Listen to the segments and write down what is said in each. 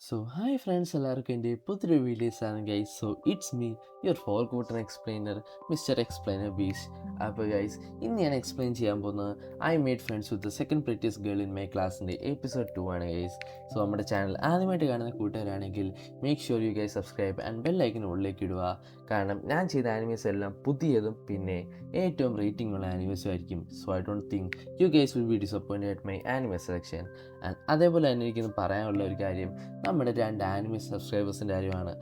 Hi friends, എല്ലാവർക്കും എൻ്റെ പുതിയൊരു വീഡിയോസാണ് guys. It's me your forgotten explainer, mister explainer beach. അപ്പോൾ ഗൈസ്, ഇന്ന് ഞാൻ എക്സ്പ്ലെയിൻ ചെയ്യാൻ പോകുന്നത് I made friends with the second prettiest girl in my ക്ലാസ്സിൻ്റെ എപ്പിസോഡ് 2 ആണ് ഗൈസ്. നമ്മുടെ ചാനൽ ആദ്യമായിട്ട് കാണുന്ന കൂട്ടുകാരാണെങ്കിൽ make sure you guys subscribe and bell icon ഉള്ളിലേക്ക് ഇടുക. കാരണം ഞാൻ ചെയ്ത ആനിമേസ് എല്ലാം പുതിയതും പിന്നെ ഏറ്റവും റേറ്റിംഗ് ഉള്ള ആനിമേസും ആയിരിക്കും. I don't think you guys will B disappointed at my anime selection. And അതേപോലെ തന്നെ എനിക്കിന്ന് പറയാനുള്ള ഒരു കാര്യം നമ്മുടെ 2 ആനിമേ സബ്സ്ക്രൈബേഴ്സിൻ്റെ കാര്യമാണ്.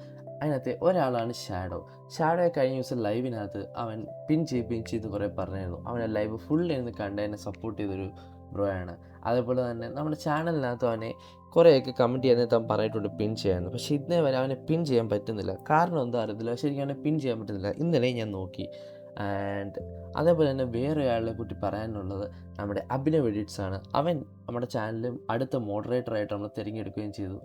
അതിനകത്ത് ഒരാളാണ് ഷാഡോയെ കഴിഞ്ഞ ദിവസം ലൈവിനകത്ത് അവൻ പിൻ ചെയ്ത് കുറേ പറഞ്ഞായിരുന്നു. അവനെ ലൈവ് ഫുൾ ഇരുന്ന് കണ്ട് എന്നെ സപ്പോർട്ട് ചെയ്തൊരു ബ്രോയാണ്. അതേപോലെ തന്നെ നമ്മുടെ ചാനലിനകത്ത് അവനെ കുറേയൊക്കെ കമൻറ്റ് ചെയ്യാൻ താൻ പറഞ്ഞിട്ടുണ്ട് പിൻ ചെയ്യാമെന്ന്. പക്ഷേ ഇന്നേ വരെ അവനെ പിൻ ചെയ്യാൻ പറ്റുന്നില്ല. കാരണം എന്താ അറിയത്തില്ല, ശരിക്കും അവനെ പിൻ ചെയ്യാൻ പറ്റുന്നില്ല. ഇന്നലെ ഞാൻ നോക്കി. ആൻഡ് അതേപോലെ തന്നെ വേറെ ഒരാളെ കുറിച്ച് പറയാനുള്ളത് നമ്മുടെ അഭിനവ് എഡിറ്റ്സ് ആണ്. അവൻ നമ്മുടെ ചാനലിലും അടുത്ത മോഡറേറ്ററായിട്ട് നമ്മൾ തിരഞ്ഞെടുക്കുകയും ചെയ്തു.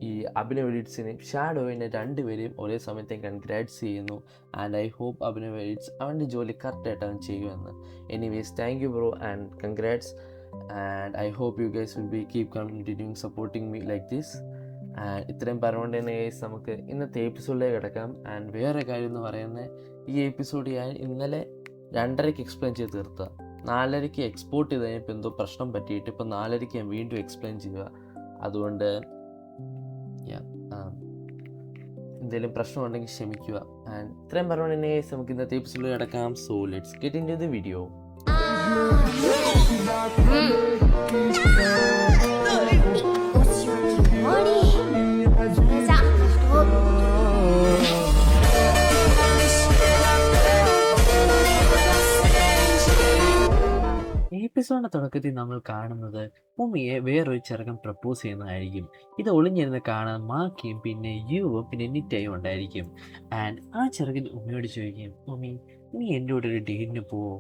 ഈ അഭിനവ് എഡിറ്റ്സിനെയും ഷാഡോവിനെ രണ്ടുപേരെയും ഒരേ സമയത്ത് കൺഗ്രാറ്റ്സ് ചെയ്യുന്നു. And I hope Abhinav edits അവൻ്റെ ജോലി കറക്റ്റായിട്ട് അവൻ ചെയ്യുമെന്ന്. Anyways, thank you bro and congrats. And I hope you guys will be keep continuing supporting me like this. ഇത്രയും പറഞ്ഞുകൊണ്ട് തന്നെ ഗൈസ് നമുക്ക് ഇന്നത്തെ എപ്പിസോഡിലേക്ക് കിടക്കാം. ആൻഡ് വേറെ കാര്യം എന്ന് പറയുന്നത്, ഈ എപ്പിസോഡ് ഞാൻ ഇന്നലെ 2:30 എക്സ്പ്ലെയിൻ ചെയ്ത് തീർത്ത. 4:30 എക്സ്പോർട്ട് ചെയ്ത് കഴിഞ്ഞപ്പോൾ എന്തോ പ്രശ്നം പറ്റിയിട്ട് ഇപ്പോൾ 4:30 ഞാൻ വീണ്ടും എക്സ്പ്ലെയിൻ ചെയ്യുക. അതുകൊണ്ട് എന്തെങ്കിലും പ്രശ്നമുണ്ടെങ്കിൽ ക്ഷമിക്കുക. ആൻഡ് ഇത്രയും പറഞ്ഞുകൊണ്ട് തന്നെ നമുക്ക് ഇന്നത്തെ എപ്പിസോഡിൽ കിടക്കാം. Let's get into the video. എപ്പിസോഡിന്റെ തുടക്കത്തിൽ നമ്മൾ കാണുന്നത് ഉമ്മിയെ വേറൊരു ചെറുക്കൻ പ്രപ്പോസ് ചെയ്യുന്നതായിരിക്കും. ഇത് ഒളിഞ്ഞിരുന്ന് കാണാൻ മാക്കിയും പിന്നെ യുവും പിന്നെ നിറ്റയും ഉണ്ടായിരിക്കും. ആൻഡ് ആ ചെറുക്കൻ ഉമ്മയോട് ചോദിക്കും, ഉമ്മി നീ എൻ്റെ കൂടെ ഒരു ഡേറ്റിന് പോവോ,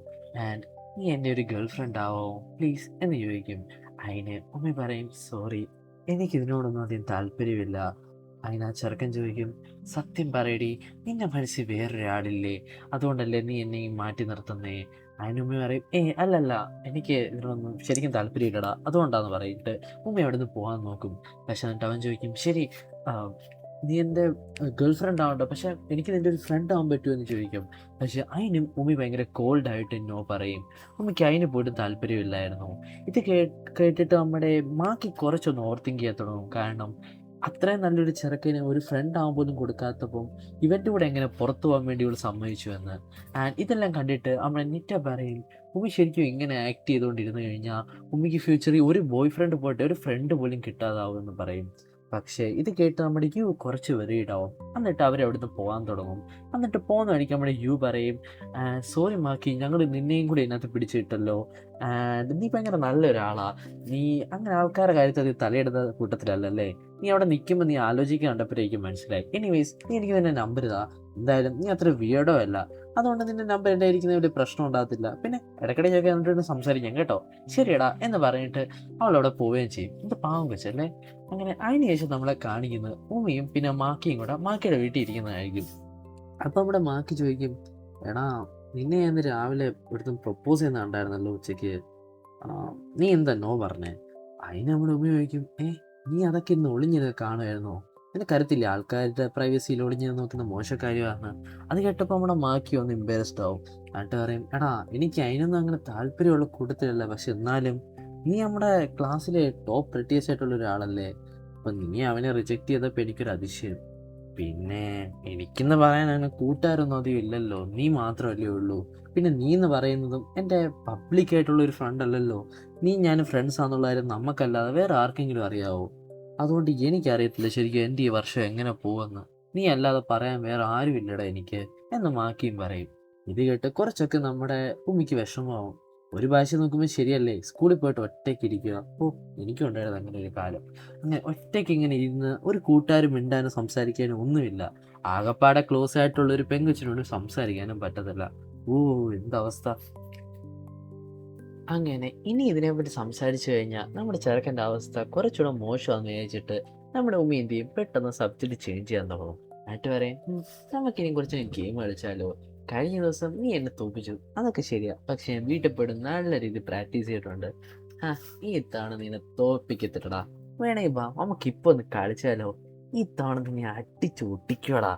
ആൻഡ് നീ എൻ്റെ ഒരു ഗേൾ ഫ്രണ്ട് ആവോ പ്ലീസ് എന്ന് ചോദിക്കും. അതിന് ഉമ്മി പറയും, സോറി എനിക്കിതിനോടൊന്നും അധികം താല്പര്യമില്ല. അതിന് ആ ചെറുക്കൻ ചോദിക്കും, സത്യം പറയടി, നിന്റെ മനസ്സിൽ വേറൊരാളില്ലേ, അതുകൊണ്ടല്ലേ നീ എന്നെ മാറ്റി നിർത്തുന്നേ. അതിനുമ്മ പറയും, അല്ലല്ല, എനിക്ക് ഇതിനൊന്നും ശരിക്കും താല്പര്യമില്ലടാ, അതുകൊണ്ടാന്ന് പറയിട്ട് ഉമ്മ അവിടെ നിന്ന് പോകാൻ നോക്കും. പക്ഷെ എന്നിട്ട് അവൻ ചോദിക്കും, ശരി നീ എൻ്റെ ഗേൾ ഫ്രണ്ട് ആവണ്ട, പക്ഷെ എനിക്ക് നിൻ്റെ ഒരു ഫ്രണ്ട് ആവാൻ പറ്റുമോ എന്ന് ചോദിക്കും. പക്ഷെ അതിനും ഉമ്മി ഭയങ്കര കോൾഡായിട്ട് നോ പറയും. ഉമ്മിക്ക് അതിന് പോയിട്ട് താല്പര്യമില്ലായിരുന്നു. ഇത് കേട്ടിട്ട് നമ്മുടെ മാക്കി കുറച്ചൊന്ന് ഓവർ തിങ്ക് ചെയ്യാൻ തുടങ്ങും. കാരണം അത്രയും നല്ലൊരു ചെറുക്കന് ഒരു ഫ്രണ്ട് ആവാൻ പോലും കൊടുക്കാത്തപ്പം ഇവൻ്റെ കൂടെ എങ്ങനെ പുറത്തു പോകാൻ വേണ്ടി ഇവൾ സമ്മതിച്ചു എന്ന്. ആൻഡ് ഇതെല്ലാം കണ്ടിട്ട് നമ്മുടെ നിറ്റ പറയും, ഉമ്മി ശരിക്കും ഇങ്ങനെ ആക്ട് ചെയ്തുകൊണ്ടിരുന്നു കഴിഞ്ഞാൽ ഉമ്മിക്ക് ഫ്യൂച്ചറിൽ ഒരു ബോയ് ഫ്രണ്ട് പോയിട്ട് ഒരു ഫ്രണ്ട് പോലും കിട്ടാതാവുമെന്ന് പറയും. പക്ഷേ ഇത് കേട്ട് നമ്മുടെ യു കുറച്ച് വെറിയിടാവും. എന്നിട്ട് അവരവിടുന്ന് പോകാൻ തുടങ്ങും. എന്നിട്ട് പോകുന്ന വഴിക്ക് നമ്മുടെ യു പറയും, സോറി മാക്കി, ഞങ്ങൾ നിന്നെയും കൂടി ഇതിനകത്ത് പിടിച്ചിട്ടല്ലോ. ആൻഡ് നീ ഭയങ്കര നല്ലൊരാളാ, നീ അങ്ങനെ ആൾക്കാരുടെ കാര്യത്തിൽ അത് തലയിടുന്ന കൂട്ടത്തിലല്ലേ. നീ അവിടെ നിൽക്കുമ്പോൾ നീ ആലോചിക്കാൻ കണ്ടപ്പോഴേക്കും മനസ്സിലായി. എനിവേസ്, നീ എനിക്ക് നിന്നെ നമ്പർ ഇതാ. എന്തായാലും നീ അത്ര വിയർഡോ അല്ല, അതുകൊണ്ട് നിന്റെ നമ്പർ എൻ്റെ ഇരിക്കുന്ന വലിയ പ്രശ്നം ഉണ്ടാകത്തില്ല. പിന്നെ ഇടയ്ക്കിടയ്ക്കൊക്കെ എന്നിട്ട് സംസാരിക്കാം കേട്ടോ, ശരിയടാ എന്ന് പറഞ്ഞിട്ട് അവളവിടെ പോവുകയും ചെയ്യും. ഇത് പാവം വെച്ചല്ലേ. അങ്ങനെ അതിന് ശേഷം നമ്മളെ കാണിക്കുന്നത് ഉമ്മയും പിന്നെ മാക്കിയും കൂടെ മാക്കിയുടെ വീട്ടിൽ ഇരിക്കുന്നതായിരിക്കും. അപ്പം നമ്മുടെ മാക്കി ചോദിക്കും, എടാ നിന്നെ ഞാൻ രാവിലെ ഇവിടുത്തെ പ്രപ്പോസ് ചെയ്യുന്നുണ്ടായിരുന്നല്ലോ ഉച്ചയ്ക്ക്, നീ എന്താ നോ പറഞ്ഞേ. അതിന് നമ്മുടെ ഉമ്മ ചോദിക്കും, നീ അതൊക്കെ ഇന്ന് ഒളിഞ്ഞത് കാണുമായിരുന്നോ, നിനക്കറിയത്തില്ലേ ആൾക്കാരുടെ പ്രൈവസിയിൽ ഒളിഞ്ഞത് നോക്കുന്ന മോശക്കാര്യമാണ്. അത് കേട്ടപ്പോൾ നമ്മുടെ മാക്കി ഒന്ന് എംബാരസ്ഡ് ആവും. എന്നിട്ട് പറയും, എടാ എനിക്ക് അതിനൊന്നും അങ്ങനെ താല്പര്യമുള്ള കൂട്ടത്തിലല്ല, പക്ഷെ എന്നാലും നീ നമ്മുടെ ക്ലാസ്സിലെ ടോപ്പ് പ്രിറ്റിയസ് ആയിട്ടുള്ള ഒരാളല്ലേ, അപ്പം നീ അവനെ റിജക്റ്റ് ചെയ്തപ്പോൾ എനിക്കൊരു അതിശയം. പിന്നെ എനിക്കെന്ന് പറയാൻ അങ്ങനെ കൂട്ടുകാരൊന്നും അധികം ഇല്ലല്ലോ, നീ മാത്രമല്ലേ ഉള്ളൂ. പിന്നെ നീ എന്ന് പറയുന്നതും എൻ്റെ പബ്ലിക്കായിട്ടുള്ള ഒരു ഫ്രണ്ട് അല്ലല്ലോ. നീ ഞാനും ഫ്രണ്ട്സ് ആണെന്നുള്ള കാര്യം നമുക്കല്ലാതെ വേറെ ആർക്കെങ്കിലും അറിയാവോ. അതുകൊണ്ട് എനിക്കറിയത്തില്ല ശരിക്കും എൻ്റെ ഈ വർഷം എങ്ങനെ പോവെന്ന്. നീ അല്ലാതെ പറയാൻ വേറെ ആരുമില്ലടാ എനിക്ക് എന്ന് മാക്കിയും പറയും. ഇത് കേട്ട് കുറച്ചൊക്കെ നമ്മുടെ ഉമ്മിക്ക് വിഷമമാവും. ഒരു ഭാഷ നോക്കുമ്പോൾ ശരിയല്ലേ, സ്കൂളിൽ പോയിട്ട് ഒറ്റയ്ക്ക് ഇരിക്കുക. എനിക്കുണ്ടായിരുന്നു അങ്ങനെ ഒരു കാലം. അങ്ങനെ ഒറ്റയ്ക്ക് ഇങ്ങനെ ഇരുന്ന് ഒരു കൂട്ടുകാരും മിണ്ടാനും സംസാരിക്കാനും ഒന്നുമില്ല. ആകപ്പാടെ ക്ലോസ് ആയിട്ടുള്ള ഒരു പെങ്കൊച്ചിനോട് സംസാരിക്കാനും പറ്റത്തില്ല. എന്തവസ്ഥ. അങ്ങനെ ഇനി ഇതിനെപ്പറ്റി സംസാരിച്ചു കഴിഞ്ഞാൽ നമ്മുടെ ചെറുക്കൻ്റെ അവസ്ഥ കുറച്ചുകൂടെ മോശമാണെന്ന് വിചാരിച്ചിട്ട് നമ്മുടെ ഉമ്മ എന്ത് ചെയ്യും, പെട്ടെന്ന് സബ്ജക്റ്റ് ചേഞ്ച് ചെയ്യാൻ തുടങ്ങും. എന്നിട്ട് പറയും, നമുക്കിനി കുറച്ച് ഗെയിം കളിച്ചാലോ, കഴിഞ്ഞ ദിവസം നീ എന്നെ തോപ്പിച്ചു, അതൊക്കെ ശരിയാ, പക്ഷെ ഞാൻ വീട്ടിൽ പോയിട്ട് നല്ല രീതിയിൽ പ്രാക്ടീസ് ചെയ്തിട്ടുണ്ട്. ഈ ഇത്താണ് നിന്നെ തോപ്പിക്കത്തില്ലടാ, വേണമെങ്കിൽ വാ നമുക്കിപ്പോൾ ഒന്ന് കളിച്ചാലോ, ഈ തവണ നീ അടിച്ചു ഒട്ടിക്കോടാ,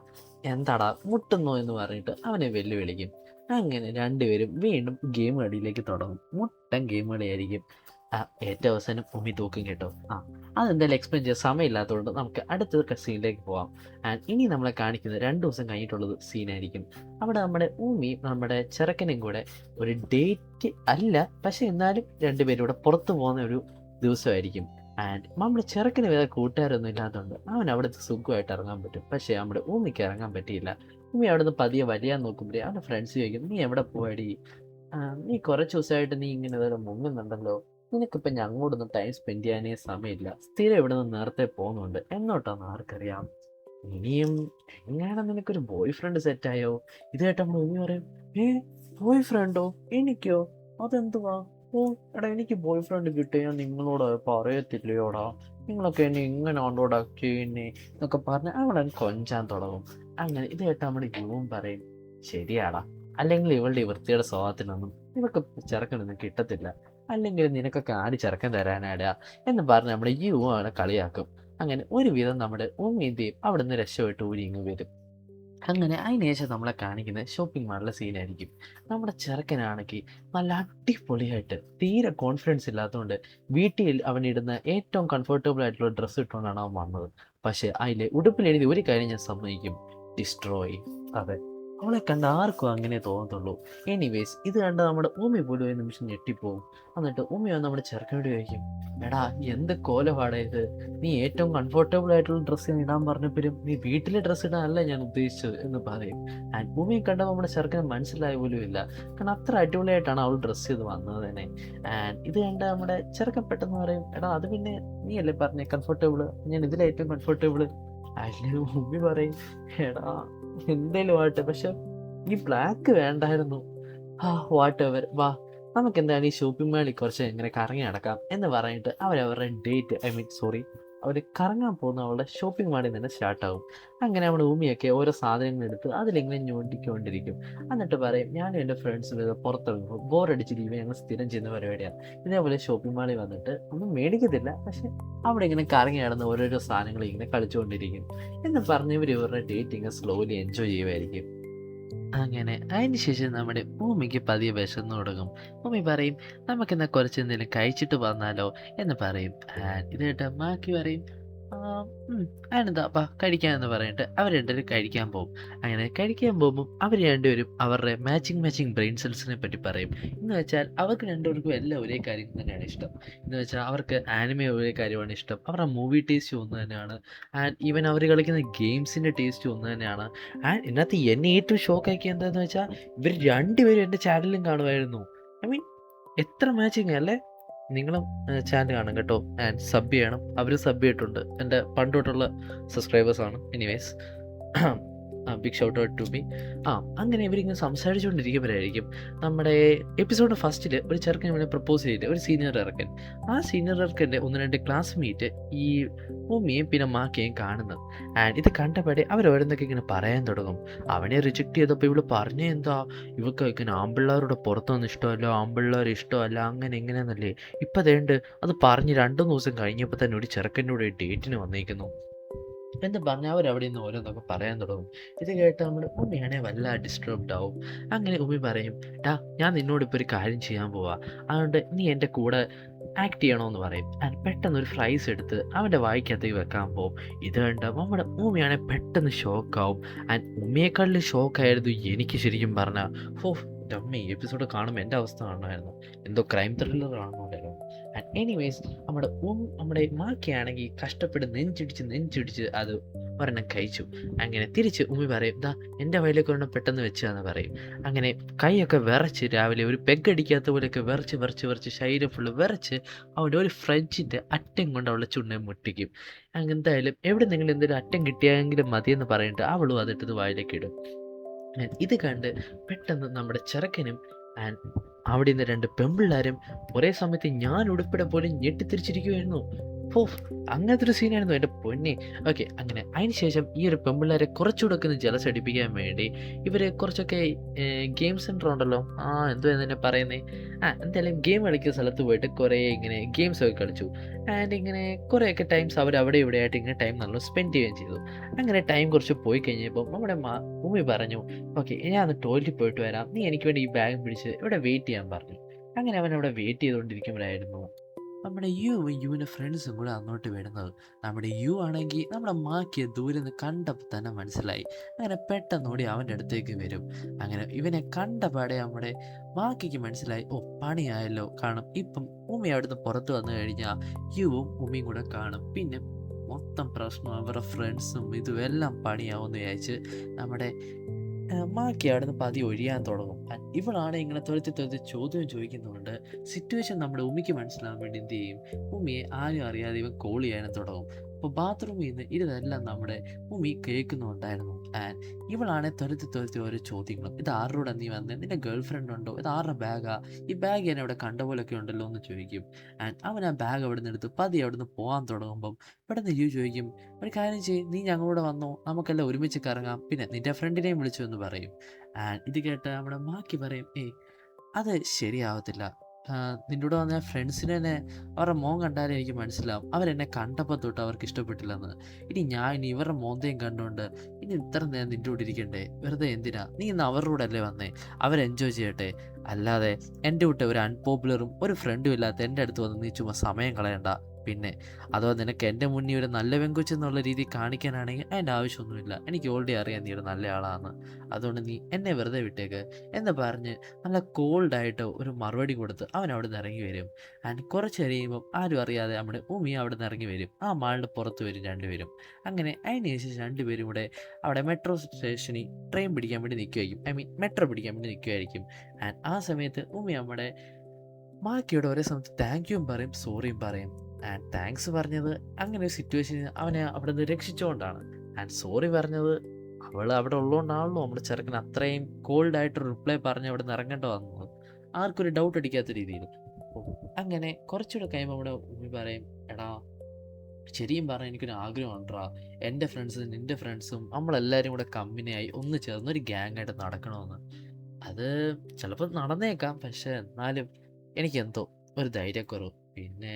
എന്താടാ മുട്ടുന്നോ എന്ന് പറഞ്ഞിട്ട് അവനെ വെല്ലുവിളിക്കും. അങ്ങനെ രണ്ടുപേരും വീണ്ടും ഗെയിം കളിയിലേക്ക് തുടങ്ങും. മുട്ടൻ ഗെയിം കളിയായിരിക്കും. ഏറ്റവും അവസാനം ഉമ്മി തൂക്കും കേട്ടോ. അതെന്തായാലും എക്സ്പ്ലെയിൻ ചെയ്യാൻ സമയമില്ലാത്തതുകൊണ്ട് നമുക്ക് അടുത്ത സീനിലേക്ക് പോവാം. ആൻഡ് ഇനി നമ്മളെ കാണിക്കുന്നത് 2 ദിവസം കഴിഞ്ഞിട്ടുള്ളത് സീനായിരിക്കും. അവിടെ നമ്മുടെ ഉമ്മി നമ്മുടെ ചെറുക്കനും കൂടെ ഒരു ഡേറ്റ് അല്ല, പക്ഷെ എന്നാലും രണ്ടുപേരും കൂടെ പുറത്തു പോകുന്ന ഒരു ദിവസമായിരിക്കും. ആൻഡ് നമ്മുടെ ചെറുക്കന് വേറെ കൂട്ടുകാരൊന്നും ഇല്ലാത്തതുകൊണ്ട് അവൻ അവിടുത്തെ സുഖമായിട്ട് ഇറങ്ങാൻ പറ്റും. പക്ഷേ നമ്മുടെ ഊമിക്ക് ഇറങ്ങാൻ പറ്റിയില്ല. ഉമ്മി അവിടുന്ന് പതിയെ വലിയാൻ നോക്കുമ്പോഴേ അവൻ്റെ ഫ്രണ്ട്സ് ചോദിക്കും, നീ എവിടെ പോവാടി, നീ കുറച്ച് ദിവസമായിട്ട് നീ ഇങ്ങനെ വേറെ മുങ്ങുന്നുണ്ടല്ലോ, നിനക്കിപ്പോൾ ഞങ്ങളോടൊന്നും ടൈം സ്പെൻഡ് ചെയ്യാനേ സമയമില്ല, സ്ഥിരം ഇവിടെ നിന്ന് നേരത്തെ പോകുന്നുണ്ട്, എങ്ങോട്ടാന്ന് ആർക്കറിയാം, ഇനിയും എങ്ങനെയാണ് നിനക്കൊരു ബോയ് ഫ്രണ്ട് സെറ്റായോ? ഇത് കേട്ട് നമ്മൾ ഉമ്മി പറയും, ബോയ് ഫ്രണ്ടോ, എനിക്കോ, അതെന്തുവാ? ഓ എടാ, എനിക്ക് ബോയ് ഫ്രണ്ട് കിട്ടിയ ഞാൻ നിങ്ങളോട് പറയത്തില്ലയോടാ, നിങ്ങളൊക്കെ എന്നെ ഇങ്ങനെ ആണ്ടോടാ ചെയ്യുന്നേ എന്നൊക്കെ പറഞ്ഞ് അവളെ കൊഞ്ചാൻ തുടങ്ങും. അങ്ങനെ ഇത് കേട്ട് നമ്മുടെ യുവും പറയും, ശരിയാടാ, അല്ലെങ്കിൽ ഇവളുടെ ഈ വൃത്തിയുടെ സ്വഭാവത്തിനൊന്നും ഇവൾക്ക് ചെറുക്കനൊന്നും കിട്ടത്തില്ല, അല്ലെങ്കിൽ നിനക്കൊക്കെ ആടി ചെറുക്കൻ തരാനാടാ എന്ന് പറഞ്ഞ് നമ്മുടെ യുവും അവനെ കളിയാക്കും. അങ്ങനെ ഒരുവിധം നമ്മുടെ ഉമ്മീന്റെയും അവിടെ നിന്ന് രക്ഷപ്പെട്ട് ഊരി ഇങ്ങ് വരും. അങ്ങനെ അതിനുശേഷം നമ്മളെ കാണിക്കുന്നത് ഷോപ്പിംഗ് മാളിലെ സീനായിരിക്കും. നമ്മുടെ ചെറുക്കനാണെങ്കിൽ നല്ല അടിപൊളിയായിട്ട് തീരെ കോൺഫിഡൻസ് ഇല്ലാത്തതുകൊണ്ട് വീട്ടിൽ അവനിടുന്ന ഏറ്റവും കംഫർട്ടബിൾ ആയിട്ടുള്ള ഡ്രസ്സ് ഇട്ടുകൊണ്ടാണ് അവൻ വന്നത്. പക്ഷേ അതിലെ ഉടുപ്പിലെഴുതി ഒരു കാര്യം ഞാൻ സമ്മതിക്കും, ഡിസ്ട്രോയ്. അതെ, അവളെ കണ്ട ആർക്കും അങ്ങനെ തോന്നത്തുള്ളൂ. എനിവേസ് ഇത് കണ്ട് നമ്മുടെ ഊമി പോലും ഒരു നിമിഷം ഞെട്ടിപ്പോവും. എന്നിട്ട് ഊമി വന്ന് നമ്മുടെ ചെറുക്കനോട് ചോദിക്കും, എടാ എന്ത് കോലപാടാ ഇത്, നീ ഏറ്റവും കംഫർട്ടബിൾ ആയിട്ടുള്ള ഡ്രസ്സ് ഇടാൻ പറഞ്ഞപ്പോഴും നീ വീട്ടിലെ ഡ്രസ്സ് ഇടാനല്ല ഞാൻ ഉദ്ദേശിച്ചത് എന്ന് പറയും. ആൻഡ് ഭൂമിയെ കണ്ടപ്പോൾ നമ്മുടെ ചെറുക്കന് മനസ്സിലായ പോലും ഇല്ല, കാരണം അത്ര അടിപൊളിയായിട്ടാണ് അവൾ ഡ്രസ്സ് ചെയ്ത് വന്നത് തന്നെ. ആൻഡ് ഇത് കണ്ട നമ്മുടെ ചെറുക്കൻ പെട്ടെന്ന് പറയും, എടാ അത് പിന്നെ നീ അല്ലേ പറഞ്ഞേ കംഫർട്ടബിൾ, ഞാൻ ഇതിലേറ്റവും കംഫർട്ടബിൾ. അതിൽ ഭൂമി പറയും, എടാ എന്തേലും ആട്ടെ, പക്ഷെ ഈ ബ്ലാക്ക് വേണ്ടായിരുന്നു. വാട്ട് എവർ, വാ നമുക്ക് എന്തായാലും ഈ ഷോപ്പിംഗ് മാളിൽ കുറച്ച് ഇങ്ങനെ കറങ്ങി നടക്കാം എന്ന് പറഞ്ഞിട്ട് അവരവരുടെ ഡേറ്റ് അവർ കറങ്ങാൻ പോകുന്ന അവളുടെ ഷോപ്പിംഗ് മാളിൽ നിന്ന് സ്റ്റാർട്ടാകും. അങ്ങനെ നമ്മുടെ ഉമ്മിയൊക്കെ ഓരോ സാധനങ്ങൾ എടുത്ത് അതിലിങ്ങനെ ഞോണ്ടിക്കൊണ്ടിരിക്കും. എന്നിട്ട് പറയും, ഞാനും എൻ്റെ ഫ്രണ്ട്സും പുറത്തിറങ്ങുമ്പോൾ ബോറടിച്ചിരിക്കുമ്പോൾ ഞങ്ങൾ സ്ഥിരം ചെയ്യുന്ന പരിപാടിയാണ് ഇതേപോലെ ഷോപ്പിംഗ് മാളിൽ വന്നിട്ട് ഒന്നും മേടിക്കത്തില്ല, പക്ഷെ അവിടെ ഇങ്ങനെ കറങ്ങി നടന്ന് ഓരോരോ സാധനങ്ങൾ ഇങ്ങനെ കളിച്ചുകൊണ്ടിരിക്കും എന്ന് പറഞ്ഞ് ഇവരുടെ ഡേറ്റ് ഇങ്ങനെ സ്ലോലി എൻജോയ് ചെയ്യുമായിരിക്കും. അങ്ങനെ അതിന് ശേഷം നമ്മുടെ ഭൂമിക്ക് പതിയെ വിശന്നു തുടങ്ങും. ഭൂമി പറയും, നമുക്കെന്നാൽ കുറച്ച് എന്തെങ്കിലും കഴിച്ചിട്ട് വന്നാലോ എന്ന് പറയും. ഇത് കേട്ട മാക്കി പറയും, അതിനെന്താ അപ്പാ കഴിക്കാമെന്ന് പറഞ്ഞിട്ട് അവർ രണ്ടുപേരും കഴിക്കാൻ പോകും. അങ്ങനെ കഴിക്കാൻ പോകുമ്പോൾ അവർ രണ്ടുപേരും അവരുടെ മാച്ചിങ് ബ്രെയിൻ സെൽസിനെ പറ്റി പറയും. എന്ന് വെച്ചാൽ അവർക്ക് രണ്ടുപേർക്കും എല്ലാം ഒരേ കാര്യം തന്നെയാണ് ഇഷ്ടം. എന്ന് വെച്ചാൽ അവർക്ക് ആനിമെ ഒരേ കാര്യമാണ് ഇഷ്ടം, അവരുടെ മൂവി ടേസ്റ്റ് ഒന്ന് തന്നെയാണ്, ആൻഡ് ഈവൻ അവർ കളിക്കുന്ന ഗെയിംസിൻ്റെ ടേസ്റ്റ് ഒന്ന് തന്നെയാണ്. ആൻഡ് ഇതിനകത്ത് എന്നെ ഏറ്റവും ഷോക്കാക്കിയ എന്താണെന്ന് വെച്ചാൽ ഇവർ രണ്ടുപേരും എൻ്റെ ചാനലിലും കാണുമായിരുന്നു. ഐ മീൻ എത്ര മാച്ചിങ് അല്ലേ. നിങ്ങളും ചാനൽ കാണും കേട്ടോ, ആൻഡ് സബ് ചെയ്യണം. അവർ സബ് ചെയ്തിട്ടുണ്ട്, എൻ്റെ പണ്ട് തൊട്ടുള്ള സബ്സ്ക്രൈബേഴ്സാണ്. Anyways big shout out to me. അങ്ങനെ ഇവരിങ്ങനെ സംസാരിച്ചുകൊണ്ടിരിക്കുമ്പോഴായിരിക്കും നമ്മുടെ എപ്പിസോഡ് ഫസ്റ്റിൽ ഒരു ചെറുക്കൻ ഇവിടെ പ്രപ്പോസ് ചെയ്തിട്ട് ഒരു സീനിയർ ഇറക്കൻ, ആ സീനിയർ ഇറക്കൻ്റെ 1-2 ക്ലാസ്മേറ്റ് ഈ ഭൂമിയും പിന്നെ മാക്കിയും കാണുന്നത്. ആൻഡ് ഇത് കണ്ടപാടെ അവരോരോന്നൊക്കെ ഇങ്ങനെ പറയാൻ തുടങ്ങും. അവനെ റിജക്റ്റ് ചെയ്തപ്പോൾ ഇവള് പറഞ്ഞ എന്താ, ഇവക്ക് ഇങ്ങനെ ആമ്പിള്ളേരുടെ പുറത്തൊന്നും ഇഷ്ടമല്ല, ആമ്പിള്ളേർ ഇഷ്ടമല്ല, അങ്ങനെ എങ്ങനെയാന്നല്ലേ. ഇപ്പം അതേണ്ട് അത് പറഞ്ഞ് 2 ദിവസം കഴിഞ്ഞപ്പോൾ തന്നെ ഒരു ചെറുക്കൻ്റെ കൂടെ ഡേറ്റിന് വന്നിരിക്കുന്നു എന്ന് പറഞ്ഞ് അവരവിടെ നിന്ന് ഓരോന്നൊക്കെ പറയാൻ തുടങ്ങും. ഇത് കേട്ട് നമ്മുടെ ഉമ്മയാണെങ്കിൽ വല്ലാതെ ഡിസ്റ്റർബ്ഡ് ആവും. അങ്ങനെ ഉമ്മി പറയും, ഞാൻ നിന്നോട് ഇപ്പോൾ ഒരു കാര്യം ചെയ്യാൻ പോവാ, അതുകൊണ്ട് നീ എൻ്റെ കൂടെ ആക്ട് ചെയ്യണമെന്ന് പറയും. ആൻഡ് പെട്ടെന്ന് ഒരു ഫ്രൈസ് എടുത്ത് അവൻ്റെ വായിക്കകത്തേക്ക് വെക്കാൻ പോകും. ഇത് കണ്ട് നമ്മുടെ ഉമ്മയാണെങ്കിൽ പെട്ടെന്ന് ഷോക്കാവും. ആൻഡ് ഉമ്മയെക്കാളിൽ ഷോക്കായിരുന്നു എനിക്ക് ശരിക്കും പറഞ്ഞാൽ. എൻ്റെ എപ്പിസോഡ് കാണുമ്പോൾ എൻ്റെ അവസ്ഥ കാണുമായിരുന്നു, എന്തോ ക്രൈം ത്രില്ലർ കാണുന്നുണ്ടായിരുന്നു. ആൻഡ് എനിവേസ് നമ്മുടെ മാക്കിയാണെങ്കിൽ കഷ്ടപ്പെട്ട് നെഞ്ചിടിച്ച് അത് ഒരെണ്ണം കഴിച്ചു. അങ്ങനെ തിരിച്ച് ഉമ്മി പറയും, എൻ്റെ വയലേക്ക് ഒരെണ്ണം പെട്ടെന്ന് വെച്ചാന്ന് പറയും. അങ്ങനെ കൈയൊക്കെ വിറച്ച് രാവിലെ ഒരു പെഗടിക്കാത്ത പോലെയൊക്കെ വിറച്ച് ശരീരം ഫുള്ള് വിറച്ച് അവിടെ ഒരു ഫ്രഞ്ചിൻ്റെ അറ്റം കൊണ്ട് അവളെ ചുണ്ണെ മുട്ടിക്കും. എന്തായാലും എവിടെ നിങ്ങൾ എന്തെങ്കിലും അറ്റം കിട്ടിയെങ്കിലും മതിയെന്ന് പറഞ്ഞിട്ട് അവളും അതിട്ടത് വായിലേക്ക് ഇടും. ഇത് കണ്ട് പെട്ടെന്ന് നമ്മുടെ ചെറുക്കനും ആൻഡ് അവിടെ നിന്ന് 2 പെമ്പിള്ളാരും ഒരേ സമയത്ത് ഞാൻ ഉൾപ്പെടെ പോലും ഞെട്ടിത്തിരിച്ചിരിക്കുമായിരുന്നു. ഓഹ്! അങ്ങനത്തെ ഒരു സീനായിരുന്നു എൻ്റെ പൊന്നേ! ഓക്കെ. അങ്ങനെ അതിന് ശേഷം ഈ ഒരു പെമ്പിള്ളേരെ കുറച്ചുകൂടെ ഒക്കെ ഒന്ന് ജലസ് അടിപ്പിക്കാൻ വേണ്ടി ഇവര് കുറച്ചൊക്കെ ഗെയിം സെന്റർ ഉണ്ടല്ലോ. എന്തുവായിരുന്നു അതിനെ പറയുന്നേ? എന്തായാലും ഗെയിം കളിക്കുന്ന സ്ഥലത്ത് പോയിട്ട് കുറേ ഇങ്ങനെ ഗെയിംസ് ഒക്കെ കളിച്ചു. ആൻഡ് ഇങ്ങനെ കുറേയൊക്കെ ടൈംസ് അവർ അവിടെ ഇവിടെ ആയിട്ട് ഇങ്ങനെ ടൈം നല്ലോണം സ്പെൻഡ് ചെയ്യുകയും ചെയ്തു. അങ്ങനെ ടൈം കുറച്ച് പോയി കഴിഞ്ഞപ്പോൾ നമ്മുടെ ഉമ്മി പറഞ്ഞു, "ഓക്കെ, ഞാൻ ഒന്ന് ടോയ്ലറ്റിൽ പോയിട്ട് വരാം. നീ എനിക്ക് വേണ്ടി ഈ ബാഗ് പിടിച്ച് ഇവിടെ വെയിറ്റ് ചെയ്യാൻ" പറഞ്ഞു. അങ്ങനെ അവൻ അവിടെ വെയിറ്റ് ചെയ്തുകൊണ്ടിരിക്കുമ്പോഴായിരുന്നു നമ്മുടെ യുവിൻ്റെ ഫ്രണ്ട്സും കൂടെ അങ്ങോട്ട് വരുന്നത്. നമ്മുടെ യു ആണെങ്കിൽ നമ്മുടെ മാക്കിയെ ദൂരെ നിന്ന് കണ്ടപ്പോൾ തന്നെ മനസ്സിലായി. അങ്ങനെ പെട്ടെന്നോടി അവൻ്റെ അടുത്തേക്ക് വരും. അങ്ങനെ ഇവനെ കണ്ടപാടെ നമ്മുടെ മാക്കിക്ക് മനസ്സിലായി, ഓ പണിയായല്ലോ. കാരണം ഇപ്പം ഉമ്മി അവിടുന്ന് പുറത്ത് വന്നു കഴിഞ്ഞാൽ യുവും ഉമ്മിയും കൂടെ കാണും. പിന്നെ മൊത്തം പ്രശ്നം അവരുടെ ഫ്രണ്ട്സും ഇതും എല്ലാം പണിയാവുമെന്ന് വിചാരിച്ച് നമ്മുടെ മാക്കി അവിടുന്ന് പതിയെ ഒഴിയാൻ തുടങ്ങും. ഇവളാണ് ഇങ്ങനെ തുരത്തി തുരത്തി ചോദ്യം ചോദിക്കുന്നതുകൊണ്ട് സിറ്റുവേഷൻ നമ്മുടെ ഉമ്മിക്ക് മനസ്സിലാവാൻ വേണ്ടി എന്ത് ചെയ്യും, ഉമ്മിയെ ആരും അറിയാതെ ഇവൻ കോൾ ചെയ്യാനും തുടങ്ങും. അപ്പോൾ ബാത്റൂമിൽ നിന്ന് ഇതെല്ലാം നമ്മുടെ ഉമ്മി കേൾക്കുന്നുണ്ടായിരുന്നു. ആൻഡ് ഇവളാണെ തുരത്തി തുരത്തി ഓരോ ചോദ്യങ്ങളും, ഇത് ആരോടെ നീ വന്നേ, നിന്റെ ഗേൾ ഫ്രണ്ട് ഉണ്ടോ, ഇത് ആരുടെ ബാഗാ, ഈ ബാഗ് ഞാൻ ഇവിടെ കണ്ട പോലൊക്കെ ഉണ്ടല്ലോ എന്ന് ചോദിക്കും. ആൻഡ് അവൻ ആ ബാഗ് അവിടെ നിന്ന് എടുത്ത് പതിയെ അവിടെ നിന്ന് പോകാൻ തുടങ്ങുമ്പം പെട്ടെന്ന് യു ചോദിക്കും, ഒരു കാര്യം ചെയ്യ്, നീ ഞങ്ങളൂടെ വന്നോ, നമുക്കെല്ലാം ഒരുമിച്ച് കറങ്ങാം, പിന്നെ നിന്റെ ഫ്രണ്ടിനെയും വിളിച്ചു എന്ന് പറയും. ആൻഡ് ഇത് കേട്ട് നമ്മുടെ മാക്കി പറയും, ഏയ് അത് ശരിയാവത്തില്ല. നിൻ്റെ കൂടെ വന്ന ഫ്രണ്ട്സിന് തന്നെ അവരുടെ മോൻ കണ്ടാലേ എനിക്ക് മനസ്സിലാവും അവരെന്നെ കണ്ടപ്പോൾ തൊട്ട് അവർക്ക് ഇഷ്ടപ്പെട്ടില്ലെന്ന്. ഇനി ഇവരുടെ മോന്തയും കണ്ടുകൊണ്ട് ഇനി ഇത്ര നേരം നിൻ്റെ കൂടെ ഇരിക്കണ്ടേ, വെറുതെ എന്തിനാ, നീ ഇന്ന് അവരുടെ കൂടെ അല്ലേ വന്നേ, അവർ എൻജോയ് ചെയ്യട്ടെ, അല്ലാതെ എൻ്റെ കൂട്ട് ഒരു അൺപോപ്പുലറും ഒരു ഫ്രണ്ടും ഇല്ലാത്ത എൻ്റെ അടുത്ത് വന്ന് നീ ചുമ്മാ സമയം കളയണ്ട. പിന്നെ അഥവാ നിനക്ക് എൻ്റെ മുന്നിൽ ഒരു നല്ല പെങ്കൊച്ചെന്നുള്ള രീതി കാണിക്കാനാണെങ്കിൽ അതിൻ്റെ ആവശ്യമൊന്നുമില്ല, എനിക്ക് ഓൾറെഡി അറിയാം നീ ഒരു നല്ല ആളാണ്, അതുകൊണ്ട് നീ എന്നെ വെറുതെ വിട്ടേക്ക് എന്ന് പറഞ്ഞ് നല്ല കോൾഡായിട്ട് ഒരു മറുപടി കൊടുത്ത് അവൻ അവിടെ നിന്ന് ഇറങ്ങി വരും. ആൻഡ് കുറച്ച് കഴിയുമ്പം ആരും അറിയാതെ നമ്മുടെ ഉമി അവിടെ നിന്ന് ഇറങ്ങി വരും. ആ മാളിൻ്റെ പുറത്ത് വരും രണ്ടുപേരും. അങ്ങനെ അതിന് ശേഷം രണ്ടുപേരും കൂടെ അവിടെ മെട്രോ സ്റ്റേഷനിൽ ട്രെയിൻ പിടിക്കാൻ വേണ്ടി നിൽക്കുമായിരിക്കും, ഐ മീൻ മെട്രോ പിടിക്കാൻ വേണ്ടി നിൽക്കുമായിരിക്കും. ആൻഡ് ആ സമയത്ത് ഉമി നമ്മുടെ മാക്കിയോട് ഒരേ സമയത്ത് താങ്ക് യുവും പറയും സോറിയും പറയും. ആൻഡ് താങ്ക്സ് പറഞ്ഞത് അങ്ങനെ ഒരു സിറ്റുവേഷനിൽ അവനെ അവിടെ നിന്ന് രക്ഷിച്ചുകൊണ്ടാണ്. ആൻഡ് സോറി പറഞ്ഞത് അവൾ അവിടെ ഉള്ളതുകൊണ്ടാണല്ലോ നമ്മുടെ ചെറുക്കൻ അത്രയും കോൾഡായിട്ട് റിപ്ലൈ പറഞ്ഞ് അവിടെ നിന്ന് ഇറങ്ങേണ്ട വന്നത്, ആർക്കൊരു ഡൗട്ട് അടിക്കാത്ത രീതിയിൽ. അങ്ങനെ കുറച്ചുകൂടെ കഴിയുമ്പോൾ നമ്മുടെ ഉമ്മി പറയും, എടാ ശരിയും പറഞ്ഞാൽ എനിക്കൊരു ആഗ്രഹമുണ്ടാ, എൻ്റെ ഫ്രണ്ട്സും നിൻ്റെ ഫ്രണ്ട്സും നമ്മളെല്ലാവരും കൂടെ കമ്പനിയായി ഒന്ന് ചേർന്ന് ഒരു ഗ്യാങ്ങായിട്ട് നടക്കണമെന്ന്. അത് ചിലപ്പോൾ നടന്നേക്കാം, പക്ഷെ എന്നാലും എനിക്കെന്തോ ഒരു ധൈര്യക്കുറവ്. പിന്നെ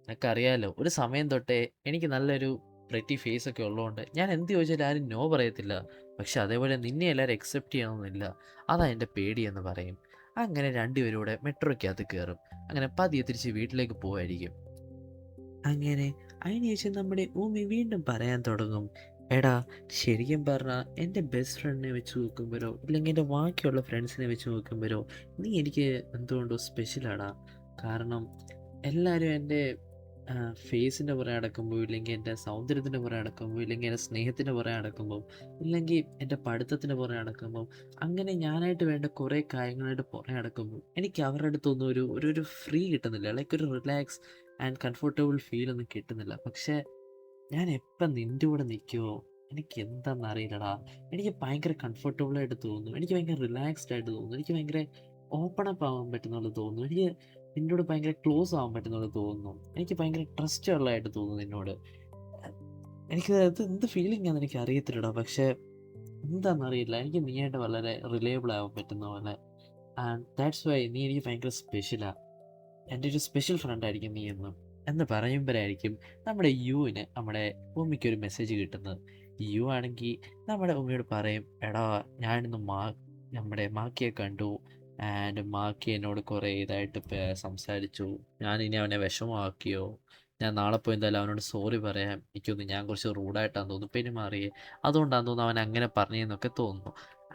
നിനക്കറിയാലോ ഒരു സമയം തൊട്ടേ എനിക്ക് നല്ലൊരു പ്രെറ്റി ഫേസ് ഒക്കെ ഉള്ളതുകൊണ്ട് ഞാൻ എന്ത് ചോദിച്ചാലും ആരും നോ പറയത്തില്ല. പക്ഷെ അതേപോലെ നിന്നെ എല്ലാവരും അക്സെപ്റ്റ് ചെയ്യണമെന്നില്ല, അതാ എൻ്റെ പേടിയെന്ന് പറയും. അങ്ങനെ രണ്ടുപേരും കൂടെ മെട്രോയ്ക്കകത്ത് കയറും. അങ്ങനെ പതിയെ തിരിച്ച് വീട്ടിലേക്ക് പോവായിരിക്കും. അങ്ങനെ അതിന് ശേഷം നമ്മുടെ ഊമി വീണ്ടും പറയാൻ തുടങ്ങും, എടാ ശരിക്കും പറഞ്ഞാൽ എൻ്റെ ബെസ്റ്റ് ഫ്രണ്ടിനെ വെച്ച് നോക്കുമ്പോഴോ ഇല്ലെങ്കിൽ എൻ്റെ ബാക്കിയുള്ള ഫ്രണ്ട്സിനെ വെച്ച് നോക്കുമ്പോഴോ നീ എനിക്ക് എന്തുകൊണ്ടോ സ്പെഷ്യലാടാ. കാരണം എല്ലാവരും എൻ്റെ ഫേസിൻ്റെ പുറകെ നടക്കുമ്പോൾ, ഇല്ലെങ്കിൽ എൻ്റെ സൗന്ദര്യത്തിൻ്റെ പുറകെ നടക്കുമ്പോൾ, ഇല്ലെങ്കിൽ എൻ്റെ സ്നേഹത്തിൻ്റെ പുറകെ നടക്കുമ്പോൾ, ഇല്ലെങ്കിൽ എൻ്റെ പഠിത്തത്തിൻ്റെ പുറകെ നടക്കുമ്പോൾ, അങ്ങനെ ഞാനായിട്ട് വേണ്ട കുറേ കാര്യങ്ങളായിട്ട് പുറകെ നടക്കുമ്പോൾ എനിക്ക് അവരുടെ അടുത്തൊന്നും ഒരു ഒരു ഫ്രീ കിട്ടുന്നില്ല, ലൈക്ക് ഒരു റിലാക്സ് ആൻഡ് കംഫർട്ടബിൾ ഫീൽ ഒന്നും കിട്ടുന്നില്ല. പക്ഷേ ഞാൻ എപ്പം നിൻ്റെ കൂടെ നിൽക്കുമോ എനിക്ക് എന്താണെന്നറിയില്ലടാ, എനിക്ക് ഭയങ്കര കംഫർട്ടബിളായിട്ട് തോന്നുന്നു, എനിക്ക് ഭയങ്കര റിലാക്സ്ഡ് ആയിട്ട് തോന്നുന്നു, എനിക്ക് ഭയങ്കര ഓപ്പൺ അപ്പ് ആവാൻ പറ്റുന്നുള്ളത് തോന്നുന്നു, എനിക്ക് നിന്നോട് ഭയങ്കര ക്ലോസ് ആവാൻ പറ്റുന്നുള്ളത് തോന്നുന്നു, എനിക്ക് ഭയങ്കര ട്രസ്റ്റ് ഉള്ളതായിട്ട് തോന്നുന്നു നിന്നോട്. എനിക്ക് അത് എന്ത് ഫീലിംഗ് ആണെന്ന് എനിക്ക് അറിയത്തില്ലടാ, പക്ഷേ എന്താണെന്നറിയില്ല, എനിക്ക് നീയായിട്ട് വളരെ റിലയബിൾ ആവാൻ പറ്റുന്ന പോലെ. ആൻഡ് ദാറ്റ്സ് വൈ നീ എനിക്ക് ഭയങ്കര സ്പെഷ്യലാണ്, എൻ്റെ ഒരു സ്പെഷ്യൽ ഫ്രണ്ടായിരിക്കും നീ എന്നും എന്ന് പറയുമ്പോഴായിരിക്കും നമ്മുടെ യുവിന് നമ്മുടെ ഉമ്മയ്ക്കൊരു മെസ്സേജ് കിട്ടുന്നത്. യു ആണെങ്കിൽ നമ്മുടെ ഉമ്മയോട് പറയും, എടാ ഞാനിന്ന് നമ്മുടെ മാക്കിയെ കണ്ടു, ആൻഡ് മാക്കി എന്നോട് കുറേ ഇതായിട്ട് സംസാരിച്ചു, ഞാനിനി അവനെ വിഷമമാക്കിയോ, ഞാൻ നാളെ പോയി എന്തായാലും അവനോട് സോറി പറയാം, എനിക്കൊന്ന് ഞാൻ കുറച്ച് റൂഡായിട്ടാന്ന് തോന്നുന്നു പെരുമാറിയേ, അതുകൊണ്ടാന്ന് തോന്നുന്നു അവൻ അങ്ങനെ പറഞ്ഞതെന്നൊക്കെ തോന്നുന്നു.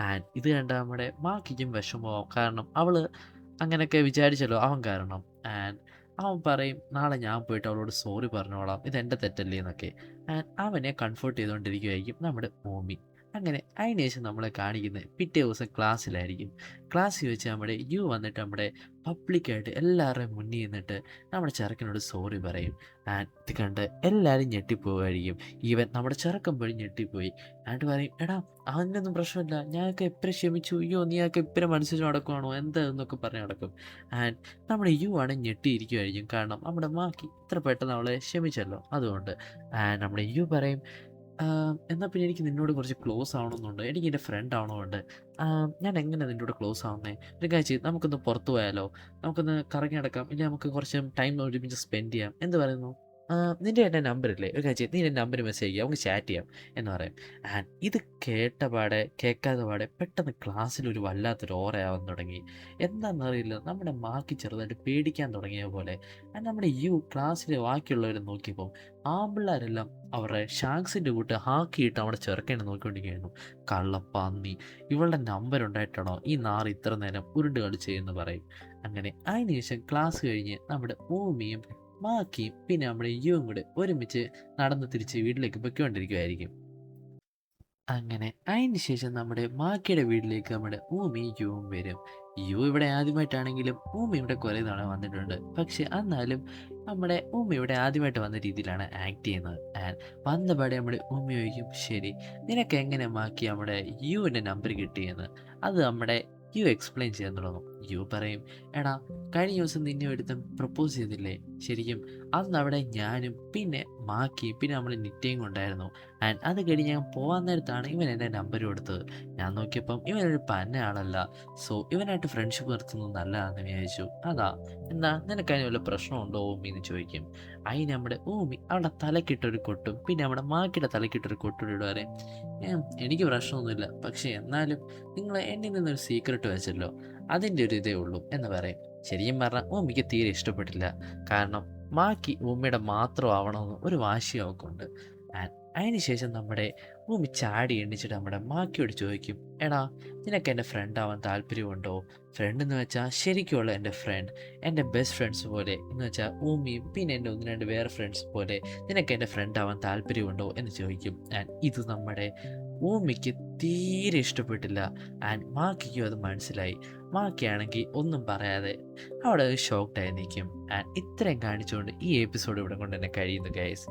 ആൻഡ് ഇത് കണ്ട നമ്മുടെ മാക്കിക്കും വിഷമമാവും, കാരണം അവൾ അങ്ങനെയൊക്കെ വിചാരിച്ചല്ലോ അവൻ കാരണം. ആൻഡ് അവൻ പറയും, നാളെ ഞാൻ പോയിട്ട് അവളോട് സോറി പറഞ്ഞോളാം, ഇതെൻ്റെ തെറ്റല്ലേ എന്നൊക്കെ. ആൻഡ് അവനെ കംഫർട്ട് ചെയ്തുകൊണ്ടിരിക്കുകയായിരിക്കും നമ്മുടെ മോമി. അങ്ങനെ അതിന് ശേഷം നമ്മളെ കാണിക്കുന്നത് പിറ്റേ ദിവസം ക്ലാസ്സിലായിരിക്കും. ക്ലാസ്സിൽ വെച്ച് നമ്മുടെ യു വന്നിട്ട് നമ്മുടെ പബ്ലിക്കായിട്ട് എല്ലാവരുടെയും മുന്നിൽ നിന്നിട്ട് നമ്മുടെ ചെറുക്കനോട് സോറി പറയും. ആൻഡ് ഇത് കണ്ട് എല്ലാവരും ഞെട്ടിപ്പോവുമായിരിക്കും. ഈവൻ നമ്മുടെ ചെറുക്കൻ പോയി ഞെട്ടിപ്പോയി. ആൻഡ് പറയും, എടാ അതിനൊന്നും പ്രശ്നമില്ല, ഞാനൊക്കെ എപ്പോഴും ക്ഷമിച്ചു, അയ്യോ നീയൊക്കെ എപ്പോഴും മനസ്സിൽ നടക്കുവാണോ എന്താ എന്നൊക്കെ പറഞ്ഞ് നടക്കും. ആൻഡ് നമ്മുടെ യു ആണ് ഞെട്ടിയിരിക്കുമായിരിക്കും, കാരണം നമ്മുടെ മാക്കി ഇത്ര പെട്ടെന്ന് അവളെ ക്ഷമിച്ചല്ലോ അതുകൊണ്ട്. ആൻഡ് നമ്മുടെ യു പറയും, എന്നാൽ പിന്നെ എനിക്ക് നിന്നോട് കുറച്ച് ക്ലോസ് ആവണമെന്നുണ്ട്, എനിക്ക് എൻ്റെ ഫ്രണ്ട് ആവണമുണ്ട്. ഞാൻ എങ്ങനെ നിന്നോട് ക്ലോസ് ആവുന്നേ? ഒരു കാര്യം ചെയ്യ്, നമുക്കൊന്ന് പുറത്ത് പോയാലോ, നമുക്കൊന്ന് കറങ്ങി നടക്കാം, ഇല്ലെങ്കിൽ നമുക്ക് കുറച്ച് ടൈം ഒരുമിച്ച് സ്പെൻഡ് ചെയ്യാം, എന്ത് പറയുന്നു? നിൻ്റെ എൻ്റെ നമ്പറില്ലേ, ഒരു കാര്യം ചെയ്യ്, നീ എൻ്റെ നമ്പർ മെസ്സേജ് ചെയ്യുക, നമുക്ക് ചാറ്റ് ചെയ്യാം എന്ന് പറയും. ആൻഡ് ഇത് കേൾക്കാതെ പാടെ പെട്ടെന്ന് ക്ലാസ്സിലൊരു വല്ലാത്തൊരു ഓറയാവാൻ തുടങ്ങി. എന്താണെന്നറിയില്ല, നമ്മുടെ മാർക്ക് ചെറുതായിട്ട് പേടിക്കാൻ തുടങ്ങിയ പോലെ. ആൻഡ് നമ്മുടെ ക്ലാസ്സിലെ ബാക്കിയുള്ളവരെ നോക്കിയപ്പോൾ ആമ്പിള്ളേരെല്ലാം അവരുടെ ഷാങ്സിൻ്റെ കൂട്ട് ഹാക്കിയിട്ട് അവിടെ ചെറുക്കനെ നോക്കിക്കൊണ്ടിരിക്കുകയായിരുന്നു. കള്ളപ്പന്നി, ഇവളുടെ നമ്പർ ഉണ്ടായിട്ടാണോ ഈ നാറ് ഇത്ര നേരം ഉരുണ്ട് കളിച്ചതെന്ന് പറയും. അങ്ങനെ അതിന് ശേഷം ക്ലാസ് കഴിഞ്ഞ് നമ്മുടെ ഊമിയും മാക്കിയും പിന്നെ നമ്മുടെ യുവും കൂടെ ഒരുമിച്ച് നടന്ന് തിരിച്ച് വീട്ടിലേക്ക് പൊയ്ക്കൊണ്ടിരിക്കുമായിരിക്കും. അങ്ങനെ അതിന് ശേഷം നമ്മുടെ മാക്കിയുടെ വീട്ടിലേക്ക് നമ്മുടെ ഊമി യുവും വരും. യു ഇവിടെ ആദ്യമായിട്ടാണെങ്കിലും ഊമി ഇവിടെ കുറേ തവണ വന്നിട്ടുണ്ട്. പക്ഷെ എന്നാലും നമ്മുടെ ഊമി ഇവിടെ ആദ്യമായിട്ട് വന്ന രീതിയിലാണ് ആക്ട് ചെയ്യുന്നത്. ആൻഡ് വന്നപാടെ നമ്മുടെ ഊമി ചോദിക്കും, ശരി നിനക്ക് എങ്ങനെ മാക്കി നമ്മുടെ യുവിൻ്റെ നമ്പർ കിട്ടിയെന്ന്. അത് നമ്മുടെ യു എക്സ്പ്ലെയിൻ ചെയ്യാൻ തുടങ്ങും. യു പറയും, എടാ കഴിഞ്ഞ ദിവസം നിന്നെ ഒരുത്തൻ പ്രപ്പോസ് ചെയ്തില്ലേ, ശരിക്കും അന്ന് അവിടെ ഞാനും പിന്നെ മാക്കിയും പിന്നെ നമ്മൾ നിറ്റയും കൊണ്ടായിരുന്നു. ആൻഡ് അത് കഴിഞ്ഞ് ഞാൻ പോകാൻ നേരത്താണ് ഇവൻ എൻ്റെ നമ്പർ കൊടുത്തത്. ഞാൻ നോക്കിയപ്പം ഇവനൊരു പന്ന ആളല്ല, സോ ഇവനായിട്ട് ഫ്രണ്ട്ഷിപ്പ് നിർത്തുന്നത് നല്ലതാണെന്ന് വിചാരിച്ചു, അതാ. എന്നാ നിനക്കതിന് വല്ല പ്രശ്നമുണ്ടോ ഊമി എന്ന് ചോദിക്കും. അതിന് നമ്മുടെ ഊമി അവിടെ തലക്കിട്ടൊരു കൊട്ടും പിന്നെ നമ്മുടെ മാക്കിയുടെ തലക്കിട്ടൊരു കൊട്ടും ഇടുക പറയും, എനിക്ക് പ്രശ്നമൊന്നുമില്ല, പക്ഷേ എന്നാലും നിങ്ങൾ എന്നിൽ നിന്നൊരു സീക്രട്ട് വെച്ചല്ലോ, അതിൻ്റെ ഒരു ഇതേ ഉള്ളൂ എന്ന് പറയും. ശരിക്കും പറഞ്ഞാൽ ഊമിക്ക് തീരെ ഇഷ്ടപ്പെട്ടില്ല, കാരണം മാക്കി ഊമിയുടെ മാത്രം ആവണമെന്ന് ഒരു വാശി അവക്കുണ്ട്. അതിന് ശേഷം നമ്മുടെ ഊമി ചാടി എണ്ണിച്ചിട്ട് നമ്മുടെ മാക്കിയോട് ചോദിക്കും, എടാ നിനക്ക് എൻ്റെ ഫ്രണ്ട് ആവാൻ താല്പര്യമുണ്ടോ? ഫ്രണ്ട് എന്ന് വെച്ചാൽ ശരിക്കുള്ള എൻ്റെ ഫ്രണ്ട്, എൻ്റെ ബെസ്റ്റ് ഫ്രണ്ട്സ് പോലെ എന്ന് വെച്ചാൽ ഊമിയും പിന്നെ എൻ്റെ ഒന്ന് രണ്ട് വേറെ ഫ്രണ്ട്സ് പോലെ നിനക്ക് എൻ്റെ ഫ്രണ്ട് ആവാൻ താല്പര്യമുണ്ടോ എന്ന് ചോദിക്കും. ആൻഡ് ഇത് നമ്മുടെ ഊമിക്ക് തീരെ ഇഷ്ടപ്പെട്ടില്ല. ആൻഡ് മാക്കിക്കും അത് മനസ്സിലായി. മാക്കിയാണെങ്കിൽ ഒന്നും പറയാതെ അവിടെ ഷോക്ക്ഡായി നിൽക്കും. ആൻഡ് ഇത്രയും കാണിച്ചുകൊണ്ട് ഈ എപ്പിസോഡ് ഇവിടെ കൊണ്ട് തന്നെ കഴിയുന്നു ഗൈസ്.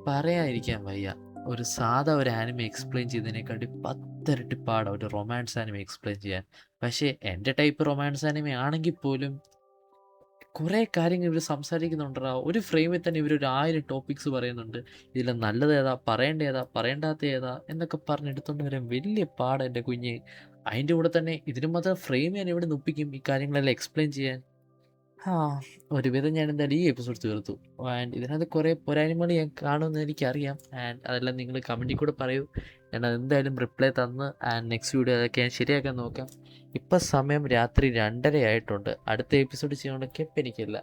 പറയാതിരിക്കാൻ വയ്യ, ഒരു സാധാ ഒരു ആനിമെ എക്സ്പ്ലെയിൻ ചെയ്തതിനെക്കാട്ടി 10 ഇരട്ടി പാടാണ് ഒരു റൊമാൻസ് ആനിമെ എക്സ്പ്ലെയിൻ ചെയ്യാൻ. പക്ഷേ എൻ്റെ ടൈപ്പ് റൊമാൻസ് ആനിമെ ആണെങ്കിൽ പോലും കുറേ കാര്യങ്ങൾ ഇവർ സംസാരിക്കുന്നുണ്ടാ. ഒരു ഫ്രെയിമിൽ തന്നെ ഇവർ ഒരു 1000 ടോപ്പിക്സ് പറയുന്നുണ്ട്. ഇതിൽ നല്ലത് ഏതാ, പറയേണ്ടാത്ത ഏതാ എന്നൊക്കെ പറഞ്ഞെടുത്തോണ്ട് വരാൻ വലിയ പാടാണ് എൻ്റെ കുഞ്ഞ്. അതിൻ്റെ കൂടെ തന്നെ ഇതിന് മാത്രം ഫ്രെയിം ഞാൻ ഇവിടെ നിപ്പിക്കും ഈ കാര്യങ്ങളെല്ലാം എക്സ്പ്ലെയിൻ ചെയ്യാൻ. ആ ഒരുവിധം ഞാൻ എന്തായാലും ഈ എപ്പിസോഡ് തീർത്തു. ആൻഡ് ഇതിനകത്ത് കുറേ പോരായ്മകൾ ഞാൻ കാണുമെന്ന് എനിക്കറിയാം. ആൻഡ് അതെല്ലാം നിങ്ങൾ കമൻറ്റിൽ കൂടെ പറയൂ, ഞാൻ അതെന്തായാലും റിപ്ലൈ തന്ന് ആൻഡ് നെക്സ്റ്റ് വീഡിയോ അതൊക്കെ ഞാൻ ശരിയാക്കാൻ നോക്കാം. ഇപ്പം സമയം രാത്രി 2:30 ആയിട്ടുണ്ട്. അടുത്ത എപ്പിസോഡ് ചെയ്യാനുള്ള കെപ്പ് എനിക്കില്ല.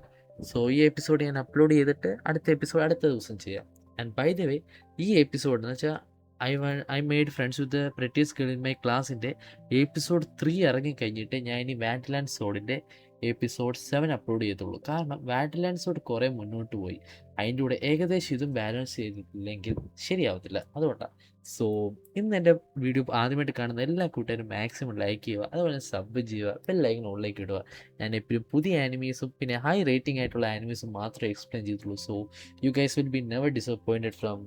സോ ഈ എപ്പിസോഡ് ഞാൻ അപ്ലോഡ് ചെയ്തിട്ട് അടുത്ത എപ്പിസോഡ് അടുത്ത ദിവസം ചെയ്യാം. ആൻഡ് ബൈ ദ വേ ഈ എപ്പിസോഡ് എന്ന് വെച്ചാൽ I made friends with the prettiest girl in my ക്ലാസിൻ്റെ എപ്പിസോഡ് 3 ഇറങ്ങിക്കഴിഞ്ഞിട്ട് ഞാൻ ഇനി വാൻഡ്ലാൻഡ് സോഡിൻ്റെ എപ്പിസോഡ് 7 അപ്ലോഡ് ചെയ്യത്തുള്ളൂ. കാരണം വാൻഡ്ലാൻഡ് സോഡ് കുറേ മുന്നോട്ട് പോയി, അതിൻ്റെ കൂടെ ഏകദേശം ഇതും ബാലൻസ് ചെയ്തില്ലെങ്കിൽ ശരിയാവത്തില്ല, അതുകൊണ്ടാണ്. സോ ഇന്ന് എൻ്റെ വീഡിയോ ആദ്യമായിട്ട് കാണുന്ന എല്ലാ കൂട്ടുകാരും മാക്സിമം ലൈക്ക് ചെയ്യുക, അതുപോലെ സബ് ചെയ്യുക, ബെല്ലൈക്കൺ ഉള്ളിലേക്ക് ഇടുക. ഞാൻ എപ്പോഴും പുതിയ ആനിമീസും പിന്നെ ഹൈ റേറ്റിംഗ് ആയിട്ടുള്ള ആനിമീസും മാത്രമേ എക്സ്പ്ലെയിൻ ചെയ്തിട്ടുള്ളൂ. So you guys will B never disappointed from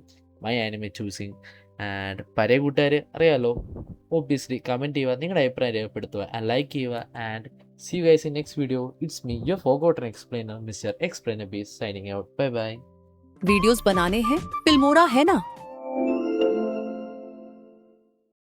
my anime choosing. And പഴയ കൂട്ടുകാർ അറിയാമല്ലോ, ഒബ്വിയസ്ലി കമൻറ്റ് ചെയ്യുക, നിങ്ങളുടെ അഭിപ്രായം രേഖപ്പെടുത്തുക ആൻഡ് ലൈക്ക് ചെയ്യുക. And see you guys in next video. It's me, your forgotten explainer, Mr. Explainer Beast, signing out. Bye bye. Videos बनाने हैं, फिल्मोरा है ना,